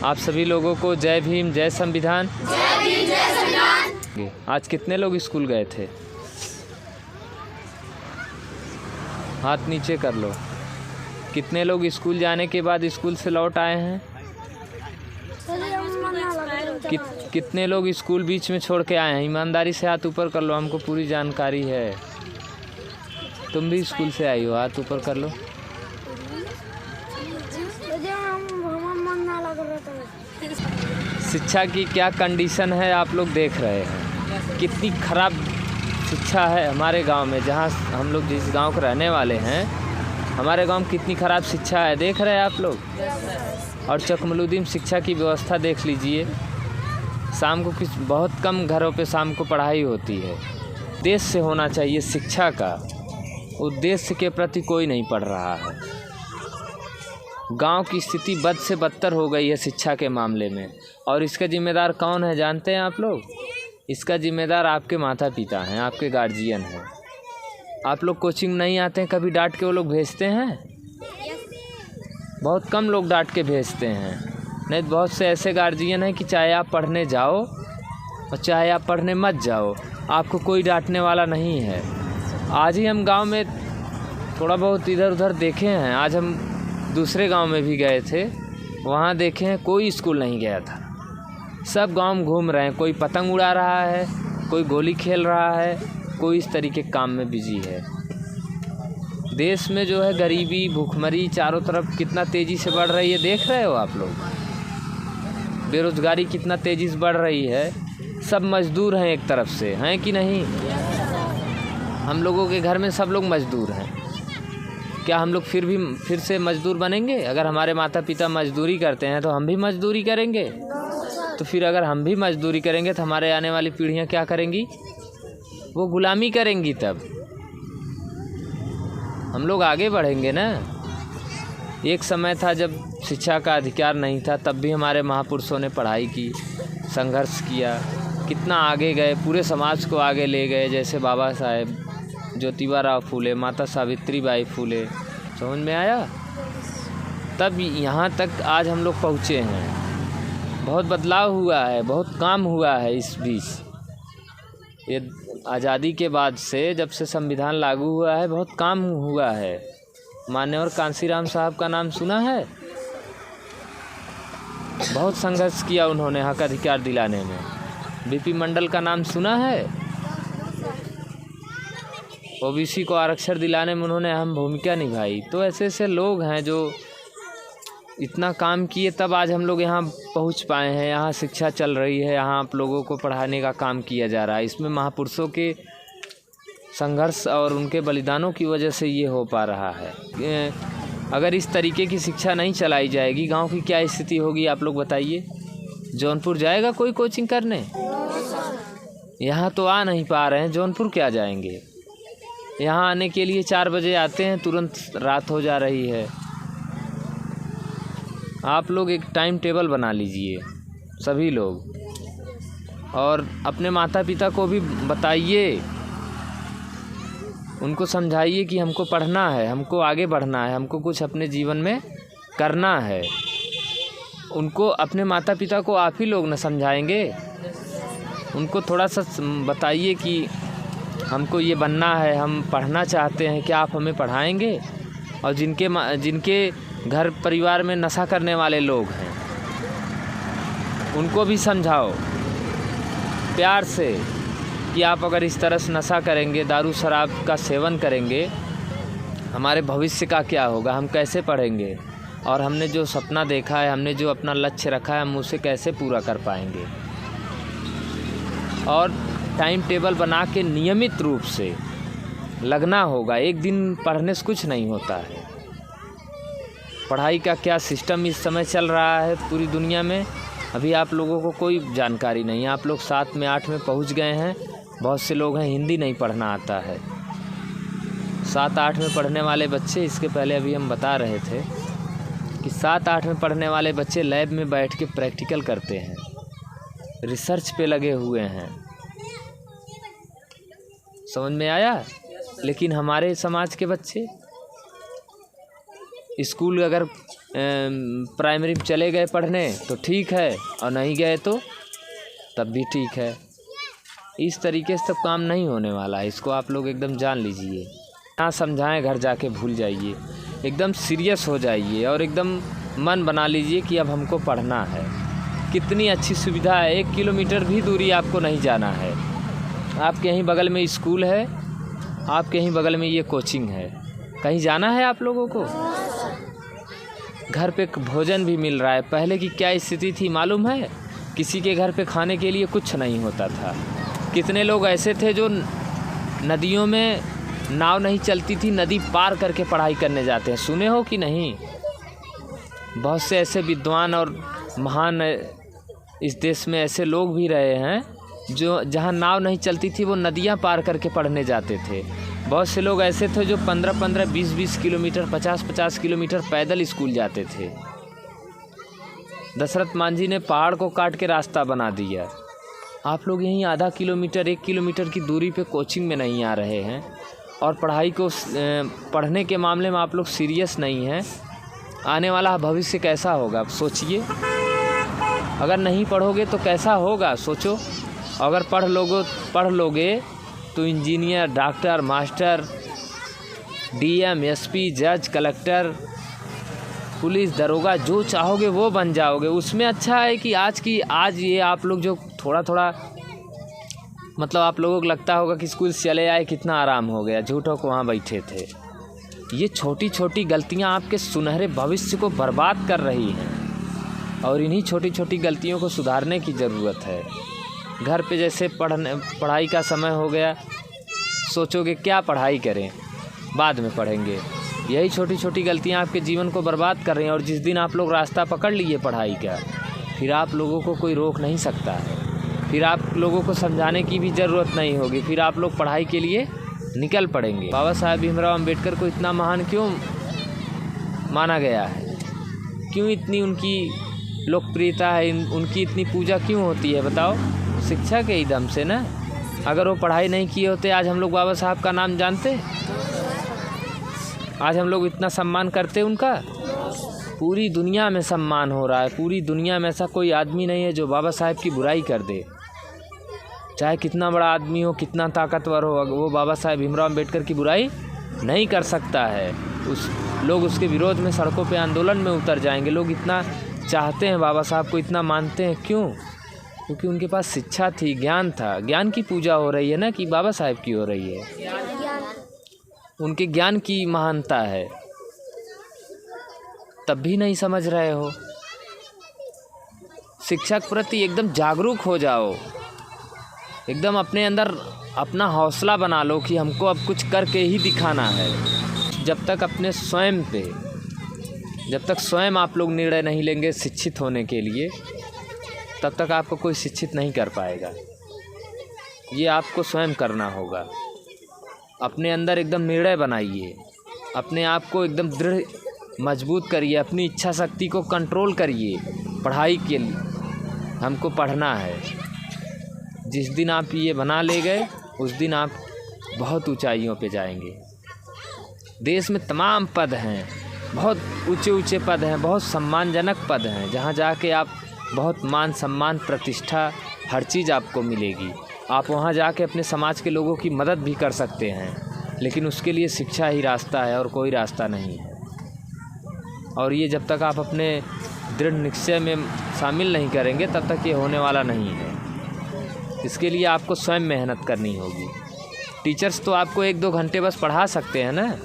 आप सभी लोगों को जय भीम, जय संविधान। जय भीम, जय संविधान। आज कितने लोग स्कूल गए थे? हाथ नीचे कर लो। कितने लोग स्कूल जाने के बाद स्कूल से लौट आए हैं? कितने लोग स्कूल बीच में छोड़ के आए हैं? ईमानदारी से हाथ ऊपर कर लो, हमको पूरी जानकारी है। तुम भी स्कूल से आई हो, हाथ ऊपर कर लो। शिक्षा की क्या कंडीशन है आप लोग देख रहे हैं। कितनी खराब शिक्षा है हमारे गांव में, जहां हम लोग जिस गांव के रहने वाले हैं, हमारे गांव में कितनी खराब शिक्षा है, देख रहे हैं आप लोग। और चकमलुद्दीन शिक्षा की व्यवस्था देख लीजिए। शाम को बहुत कम घरों पे शाम को पढ़ाई होती है। देश से होना चाहिए शिक्षा का, उद्देश्य के प्रति कोई नहीं पढ़ रहा है। गांव की स्थिति बद से बदतर हो गई है शिक्षा के मामले में। और इसका जिम्मेदार कौन है जानते हैं आप लोग? इसका जिम्मेदार आपके माता पिता हैं, आपके गार्जियन हैं। आप लोग कोचिंग नहीं आते हैं, कभी डांट के वो लोग भेजते हैं? बहुत कम लोग डांट के भेजते हैं। नहीं तो बहुत से ऐसे गार्जियन हैं कि चाहे आप पढ़ने जाओ और चाहे आप पढ़ने मत जाओ, आपको कोई डांटने वाला नहीं है। आज ही हम गांव में थोड़ा बहुत इधर उधर देखे हैं। आज हम दूसरे गांव में भी गए थे, वहाँ देखे हैं कोई स्कूल नहीं गया था। सब गांव में घूम रहे हैं, कोई पतंग उड़ा रहा है, कोई गोली खेल रहा है, कोई इस तरीके के काम में बिजी है। देश में जो है गरीबी, भूखमरी चारों तरफ कितना तेज़ी से बढ़ रही है, देख रहे हो आप लोग। बेरोजगारी कितना तेज़ी से बढ़ रही है। सब मजदूर हैं एक तरफ से, हैं कि नहीं? हम लोगों के घर में सब लोग मजदूर हैं। क्या हम लोग फिर से मजदूर बनेंगे? अगर हमारे माता पिता मजदूरी करते हैं तो हम भी मजदूरी करेंगे। तो फिर अगर हम भी मजदूरी करेंगे तो हमारे आने वाली पीढ़ियां क्या करेंगी? वो गुलामी करेंगी। तब हम लोग आगे बढ़ेंगे ना। एक समय था जब शिक्षा का अधिकार नहीं था, तब भी हमारे महापुरुषों ने पढ़ाई की, संघर्ष किया, कितना आगे गए, पूरे समाज को आगे ले गए। जैसे बाबा साहेब ज्योतिबा फूले, माता सावित्री बाई फूले, समझ में आया? तब यहाँ तक आज हम लोग पहुँचे हैं। बहुत बदलाव हुआ है, बहुत काम हुआ है इस बीच। ये आज़ादी के बाद से, जब से संविधान लागू हुआ है, बहुत काम हुआ है। मान्यवर कांसीराम साहब का नाम सुना है? बहुत संघर्ष किया उन्होंने हक अधिकार दिलाने में। बीपी मंडल का नाम सुना है? ओबीसी को आरक्षण दिलाने में उन्होंने अहम भूमिका निभाई। तो ऐसे ऐसे लोग हैं जो इतना काम किए, तब आज हम लोग यहाँ पहुँच पाए हैं। यहाँ शिक्षा चल रही है, यहाँ आप लोगों को पढ़ाने का काम किया जा रहा है। इसमें महापुरुषों के संघर्ष और उनके बलिदानों की वजह से ये हो पा रहा है। अगर इस तरीके की शिक्षा नहीं चलाई जाएगी, गांव की क्या स्थिति होगी आप लोग बताइए। जौनपुर जाएगा कोई कोचिंग करने? यहाँ तो आ नहीं पा रहे हैं, जौनपुर क्या जाएंगे? यहाँ आने के लिए 4 बजे आते हैं, तुरंत रात हो जा रही है। आप लोग एक टाइम टेबल बना लीजिए सभी लोग, और अपने माता पिता को भी बताइए, उनको समझाइए कि हमको पढ़ना है, हमको आगे बढ़ना है, हमको कुछ अपने जीवन में करना है। उनको, अपने माता पिता को आप ही लोग न समझाएंगे। उनको थोड़ा सा बताइए कि हमको ये बनना है, हम पढ़ना चाहते हैं, क्या आप हमें पढ़ाएंगे? और जिनके घर परिवार में नशा करने वाले लोग हैं, उनको भी समझाओ प्यार से कि आप अगर इस तरह से नशा करेंगे, दारू शराब का सेवन करेंगे, हमारे भविष्य का क्या होगा, हम कैसे पढ़ेंगे, और हमने जो सपना देखा है, हमने जो अपना लक्ष्य रखा है, हम उसे कैसे पूरा कर पाएंगे। और टाइम टेबल बना के नियमित रूप से लगना होगा। एक दिन पढ़ने से कुछ नहीं होता है। पढ़ाई का क्या सिस्टम इस समय चल रहा है पूरी दुनिया में, अभी आप लोगों को कोई जानकारी नहीं है। आप लोग 7 में 8 में पहुंच गए हैं। बहुत से लोग हैं हिंदी नहीं पढ़ना आता है। 7-8 में पढ़ने वाले बच्चे, इसके पहले अभी हम बता रहे थे कि 7-8 में पढ़ने वाले बच्चे लैब में बैठ के प्रैक्टिकल करते हैं, रिसर्च पे लगे हुए हैं। समझ में आया? लेकिन हमारे समाज के बच्चे स्कूल अगर प्राइमरी में चले गए पढ़ने तो ठीक है, और नहीं गए तो तब भी ठीक है। इस तरीके से सब काम नहीं होने वाला है, इसको आप लोग एकदम जान लीजिए। ना समझाएं घर जाके भूल जाइए, एकदम सीरियस हो जाइए और एकदम मन बना लीजिए कि अब हमको पढ़ना है। कितनी अच्छी सुविधा है, 1 किलोमीटर भी दूरी आपको नहीं जाना है। आपके यहीं बगल में स्कूल है, आपके यहीं बगल में ये कोचिंग है। कहीं जाना है आप लोगों को? घर पे भोजन भी मिल रहा है। पहले की क्या स्थिति थी मालूम है? किसी के घर पे खाने के लिए कुछ नहीं होता था। कितने लोग ऐसे थे जो नदियों में नाव नहीं चलती थी, नदी पार करके पढ़ाई करने जाते हैं, सुने हो कि नहीं? बहुत से ऐसे विद्वान और महान इस देश में ऐसे लोग भी रहे हैं जो जहाँ नाव नहीं चलती थी वो नदियाँ पार करके पढ़ने जाते थे। बहुत से लोग ऐसे थे जो 15-15, 20-20 किलोमीटर, 50-50 किलोमीटर पैदल स्कूल जाते थे। दशरथ मांझी ने पहाड़ को काट के रास्ता बना दिया। आप लोग यहीं आधा किलोमीटर, 1 किलोमीटर की दूरी पे कोचिंग में नहीं आ रहे हैं और पढ़ाई को पढ़ने के मामले में आप लोग सीरियस नहीं हैं। आने वाला भविष्य कैसा होगा आप सोचिए। अगर नहीं पढ़ोगे तो कैसा होगा सोचो। अगर पढ़ लोगे तो engineer, doctor, master, DM, SP, जज, कलेक्टर, पुलिस, दरोगा, जो चाहोगे वो बन जाओगे। उसमें अच्छा है कि आज ये आप लोग जो थोड़ा मतलब आप लोगों को लगता होगा कि स्कूल से चले आए कितना आराम हो गया, झूठों को वहाँ बैठे थे। ये छोटी छोटी गलतियाँ आपके सुनहरे भविष्य को बर्बाद कर रही हैं और इन्हीं छोटी छोटी गलतियों को सुधारने की ज़रूरत है। घर पे जैसे पढ़ाई का समय हो गया, सोचोगे क्या पढ़ाई करें, बाद में पढ़ेंगे। यही छोटी छोटी गलतियाँ आपके जीवन को बर्बाद कर रही हैं और जिस दिन आप लोग रास्ता पकड़ लिए पढ़ाई का, फिर आप लोगों को कोई रोक नहीं सकता है। फिर आप लोगों को समझाने की भी ज़रूरत नहीं होगी, फिर आप लोग पढ़ाई के लिए निकल पड़ेंगे। बाबा साहब भीमराव अंबेडकर को इतना महान क्यों माना गया है? क्यों इतनी उनकी लोकप्रियता है, उनकी इतनी पूजा क्यों होती है बताओ? शिक्षा के ही दम से ना। अगर वो पढ़ाई नहीं किए होते आज हम लोग बाबा साहब का नाम जानते? आज हम लोग इतना सम्मान करते उनका? पूरी दुनिया में सम्मान हो रहा है। पूरी दुनिया में ऐसा कोई आदमी नहीं है जो बाबा साहब की बुराई कर दे। चाहे कितना बड़ा आदमी हो, कितना ताकतवर हो, वो बाबा साहब भीमराव अंबेडकर की बुराई नहीं कर सकता है। लोग उसके विरोध में सड़कों पे आंदोलन में उतर जाएंगे। लोग इतना चाहते हैं बाबा साहब को, इतना मानते हैं, क्यों? क्योंकि उनके पास शिक्षा थी, ज्ञान था। ज्ञान की पूजा हो रही है ना कि बाबा साहब की हो रही है? उनके ज्ञान की महानता है। तब भी नहीं समझ रहे हो। शिक्षा के प्रति एकदम जागरूक हो जाओ। एकदम अपने अंदर अपना हौसला बना लो कि हमको अब कुछ करके ही दिखाना है। जब तक स्वयं आप लोग निर्णय नहीं लेंगे शिक्षित होने के लिए, तब तक आपको कोई शिक्षित नहीं कर पाएगा। ये आपको स्वयं करना होगा। अपने अंदर एकदम निर्णय बनाइए, अपने आप को एकदम दृढ़ मजबूत करिए, अपनी इच्छा शक्ति को कंट्रोल करिए। पढ़ाई के लिए हमको पढ़ना है। जिस दिन आप ये बना ले गए उस दिन आप बहुत ऊंचाइयों पे जाएंगे। देश में तमाम पद हैं, बहुत ऊंचे ऊंचे पद हैं, बहुत सम्मानजनक पद हैं, जहाँ जाके आप बहुत मान सम्मान, प्रतिष्ठा, हर चीज़ आपको मिलेगी। आप वहाँ जाके अपने समाज के लोगों की मदद भी कर सकते हैं, लेकिन उसके लिए शिक्षा ही रास्ता है और कोई रास्ता नहीं है। और ये जब तक आप अपने दृढ़ निश्चय में शामिल नहीं करेंगे तब तक ये होने वाला नहीं है। इसके लिए आपको स्वयं मेहनत करनी होगी। टीचर्स तो आपको 1-2 घंटे बस पढ़ा सकते हैं ना,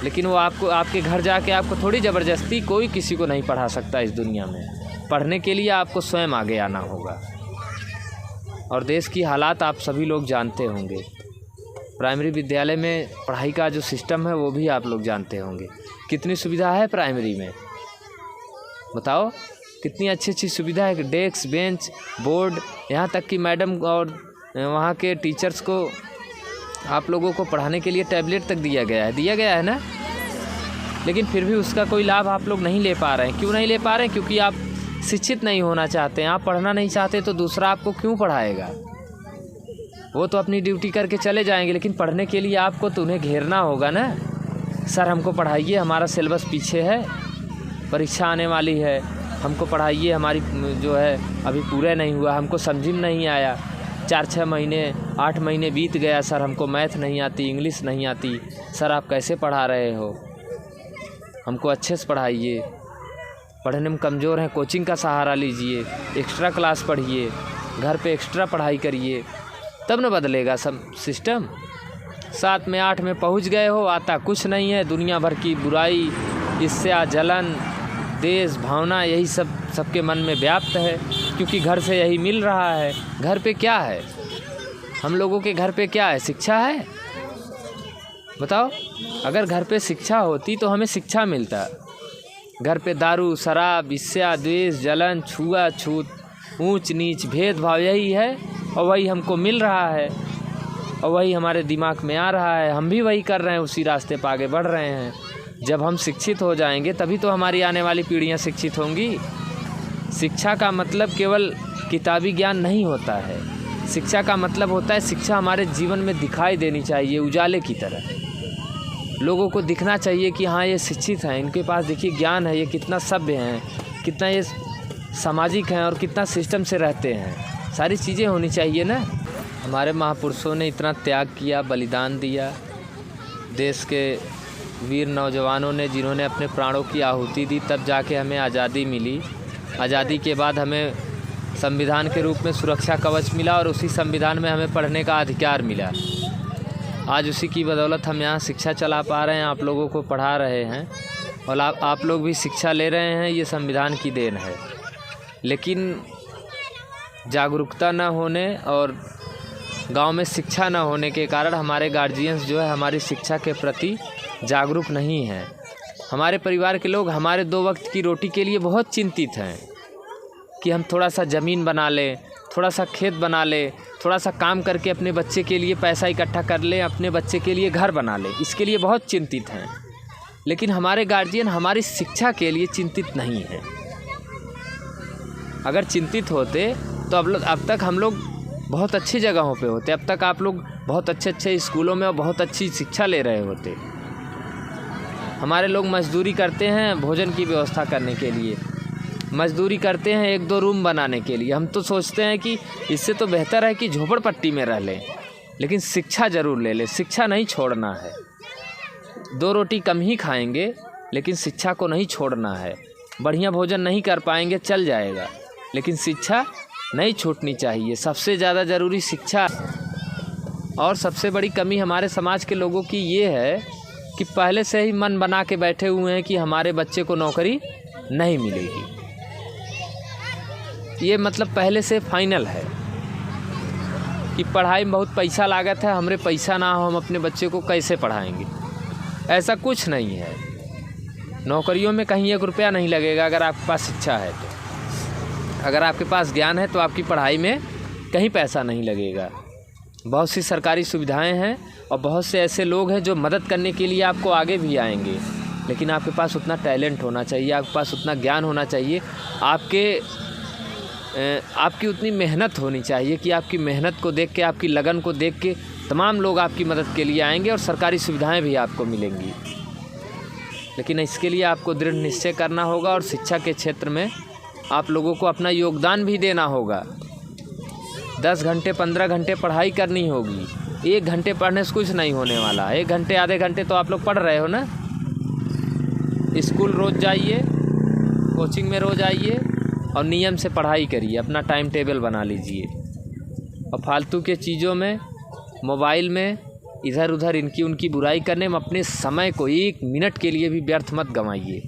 लेकिन वो आपको आपके घर जाके आपको थोड़ी ज़बरदस्ती कोई किसी को नहीं पढ़ा सकता इस दुनिया में। पढ़ने के लिए आपको स्वयं आगे आना होगा। और देश की हालात आप सभी लोग जानते होंगे। प्राइमरी विद्यालय में पढ़ाई का जो सिस्टम है वो भी आप लोग जानते होंगे। कितनी सुविधा है प्राइमरी में बताओ? कितनी अच्छी अच्छी सुविधा है, डेस्क, बेंच, बोर्ड, यहाँ तक कि मैडम और वहाँ के टीचर्स को आप लोगों को पढ़ाने के लिए टैबलेट तक दिया गया है ना। लेकिन फिर भी उसका कोई लाभ आप लोग नहीं ले पा रहे हैं। क्यों नहीं ले पा रहे हैं? क्योंकि आप शिक्षित नहीं होना चाहते हैं। आप पढ़ना नहीं चाहते तो दूसरा आपको क्यों पढ़ाएगा? वो तो अपनी ड्यूटी करके चले जाएंगे, लेकिन पढ़ने के लिए आपको तो उन्हें घेरना होगा ना। सर हमको पढ़ाइए, हमारा सिलेबस पीछे है, हमारा सिलेबस आगे है, हमारा सिलेबस पीछे है, तो आप पढ़ने के लिए आपको परीक्षा आने वाली है, हमको पढ़ाइए, हमारी जो है अभी पूरे नहीं हुआ, हमको समझ में नहीं आया, 4-6 महीने 8 महीने बीत गया सर, हमको मैथ नहीं आती, इंग्लिश नहीं आती, सर आप कैसे पढ़ा रहे हो, हमको अच्छे से पढ़ाइए, पढ़ने में कमज़ोर हैं, कोचिंग का सहारा लीजिए, एक्स्ट्रा क्लास पढ़िए, घर पे एक्स्ट्रा पढ़ाई करिए, तब न बदलेगा सब सिस्टम। 7 में 8 में पहुंच गए हो, आता कुछ नहीं है, दुनिया भर की बुराई, ईर्ष्या, जलन, देश भावना, यही सब सबके मन में व्याप्त है, क्योंकि घर से यही मिल रहा है। घर पे क्या है, हम लोगों के घर पे क्या है, शिक्षा है? बताओ, अगर घर पे शिक्षा होती तो हमें शिक्षा मिलता। घर पे दारू, शराब, ईर्ष्या, द्वेष, जलन, छुआछूत, ऊंच नीच, भेदभाव, यही है और वही हमको मिल रहा है और वही हमारे दिमाग में आ रहा है, हम भी वही कर रहे हैं, उसी रास्ते पर आगे बढ़ रहे हैं। जब हम शिक्षित हो जाएंगे तभी तो हमारी आने वाली पीढ़ियां शिक्षित होंगी। शिक्षा का मतलब केवल किताबी ज्ञान नहीं होता है, शिक्षा का मतलब होता है शिक्षा हमारे जीवन में दिखाई देनी चाहिए, उजाले की तरह। लोगों को दिखना चाहिए कि हाँ ये शिक्षित हैं, इनके पास देखिए ज्ञान है, ये कितना सभ्य हैं, कितना ये सामाजिक हैं और कितना सिस्टम से रहते हैं, सारी चीज़ें होनी चाहिए ना। हमारे महापुरुषों ने इतना त्याग किया, बलिदान दिया, देश के वीर नौजवानों ने जिन्होंने अपने प्राणों की आहुति दी, तब जाके हमें आज़ादी मिली। आज़ादी के बाद हमें संविधान के रूप में सुरक्षा कवच मिला और उसी संविधान में हमें पढ़ने का अधिकार मिला। आज उसी की बदौलत हम यहाँ शिक्षा चला पा रहे हैं, आप लोगों को पढ़ा रहे हैं और आप लोग भी शिक्षा ले रहे हैं, ये संविधान की देन है। लेकिन जागरूकता न होने और गांव में शिक्षा न होने के कारण हमारे गार्जियंस जो है हमारी शिक्षा के प्रति जागरूक नहीं हैं। हमारे परिवार के लोग हमारे 2 वक्त की रोटी के लिए बहुत चिंतित हैं कि हम थोड़ा सा ज़मीन बना लें, थोड़ा सा खेत बना लें, थोड़ा सा काम करके अपने बच्चे के लिए पैसा इकट्ठा कर लें, अपने बच्चे के लिए घर बना लें, इसके लिए बहुत चिंतित हैं। लेकिन हमारे गार्जियन हमारी शिक्षा के लिए चिंतित नहीं हैं। अगर चिंतित होते तो अब तक हम लोग बहुत अच्छी जगहों पे होते, अब तक आप लोग बहुत अच्छे स्कूलों में और बहुत अच्छी शिक्षा ले रहे होते। हमारे लोग मजदूरी करते हैं भोजन की व्यवस्था करने के लिए, मजदूरी करते हैं 1-2 रूम बनाने के लिए। हम तो सोचते हैं कि इससे तो बेहतर है कि झोपड़पट्टी में रह लें, लेकिन शिक्षा ज़रूर ले लें, शिक्षा नहीं छोड़ना है। 2 रोटी कम ही खाएंगे लेकिन शिक्षा को नहीं छोड़ना है। बढ़िया भोजन नहीं कर पाएंगे चल जाएगा, लेकिन शिक्षा नहीं छूटनी चाहिए। सबसे ज़्यादा ज़रूरी शिक्षा। और सबसे बड़ी कमी हमारे समाज के लोगों की ये है कि पहले से ही मन बना के बैठे हुए हैं कि हमारे बच्चे को नौकरी नहीं मिलेगी। ये मतलब पहले से फाइनल है कि पढ़ाई में बहुत पैसा लागत है, हमरे पैसा ना हो हम अपने बच्चे को कैसे पढ़ाएंगे। ऐसा कुछ नहीं है, नौकरियों में कहीं 1 रुपया नहीं लगेगा अगर आपके पास शिक्षा है तो। अगर आपके पास ज्ञान है तो आपकी पढ़ाई में कहीं पैसा नहीं लगेगा। बहुत सी सरकारी सुविधाएं हैं और बहुत से ऐसे लोग हैं जो मदद करने के लिए आपको आगे भी आएंगे, लेकिन आपके पास उतना टैलेंट होना चाहिए, आपके पास उतना ज्ञान होना चाहिए, आपकी उतनी मेहनत होनी चाहिए कि आपकी मेहनत को देख के, आपकी लगन को देख के तमाम लोग आपकी मदद के लिए आएंगे और सरकारी सुविधाएं भी आपको मिलेंगी। लेकिन इसके लिए आपको दृढ़ निश्चय करना होगा और शिक्षा के क्षेत्र में आप लोगों को अपना योगदान भी देना होगा। 10 घंटे 15 घंटे पढ़ाई करनी होगी, 1 घंटे पढ़ने से कुछ नहीं होने वाला। 1 घंटे आधे घंटे तो आप लोग पढ़ रहे हो ना। स्कूल रोज़ जाइए, कोचिंग में रोज़ आइए और नियम से पढ़ाई करिए, अपना टाइम टेबल बना लीजिए। और फालतू के चीज़ों में, मोबाइल में इधर उधर इनकी उनकी बुराई करने में अपने समय को 1 मिनट के लिए भी व्यर्थ मत गंवाइए,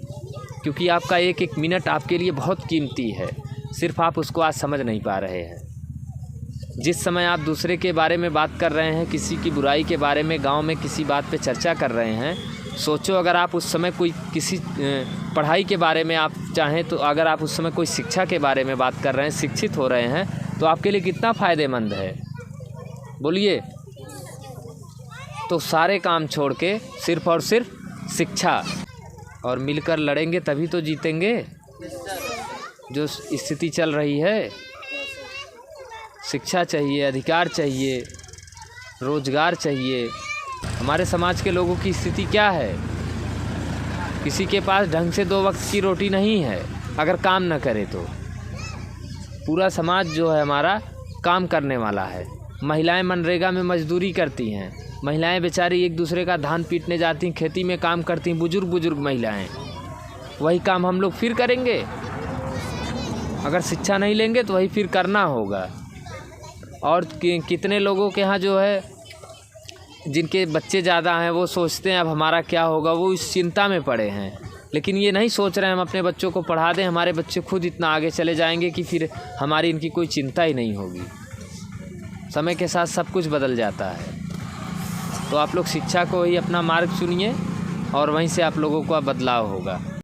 क्योंकि आपका 1-1 मिनट आपके लिए बहुत कीमती है। सिर्फ आप उसको आज समझ नहीं पा रहे हैं। जिस समय आप दूसरे के बारे में बात कर रहे हैं, किसी की बुराई के बारे में, गांव में किसी बात पे चर्चा कर रहे हैं, सोचो अगर आप उस समय कोई किसी पढ़ाई के बारे में आप चाहें तो, अगर आप उस समय कोई शिक्षा के बारे में बात कर रहे हैं, शिक्षित हो रहे हैं, तो आपके लिए कितना फ़ायदेमंद है बोलिए। तो सारे काम छोड़ के सिर्फ और सिर्फ शिक्षा, और मिलकर लड़ेंगे तभी तो जीतेंगे। जो स्थिति चल रही है, शिक्षा चाहिए, अधिकार चाहिए, रोज़गार चाहिए। हमारे समाज के लोगों की स्थिति क्या है? किसी के पास ढंग से 2 वक्त की रोटी नहीं है अगर काम न करे तो। पूरा समाज जो है हमारा काम करने वाला है। महिलाएं मनरेगा में मजदूरी करती हैं, महिलाएं बेचारी एक दूसरे का धान पीटने जाती, खेती में काम करती, बुजुर्ग महिलाएं। वही काम हम लोग फिर करेंगे। अगर शिक्षा नहीं लेंगे तो वही फिर करना होगा। और कितने लोगों के यहाँ जो है जिनके बच्चे ज़्यादा हैं वो सोचते हैं अब हमारा क्या होगा, वो इस चिंता में पड़े हैं। लेकिन ये नहीं सोच रहे हैं हम अपने बच्चों को पढ़ा दें, हमारे बच्चे खुद इतना आगे चले जाएंगे कि फिर हमारी इनकी कोई चिंता ही नहीं होगी। समय के साथ सब कुछ बदल जाता है। तो आप लोग शिक्षा को ही अपना मार्ग चुनिए और वहीं से आप लोगों का बदलाव होगा।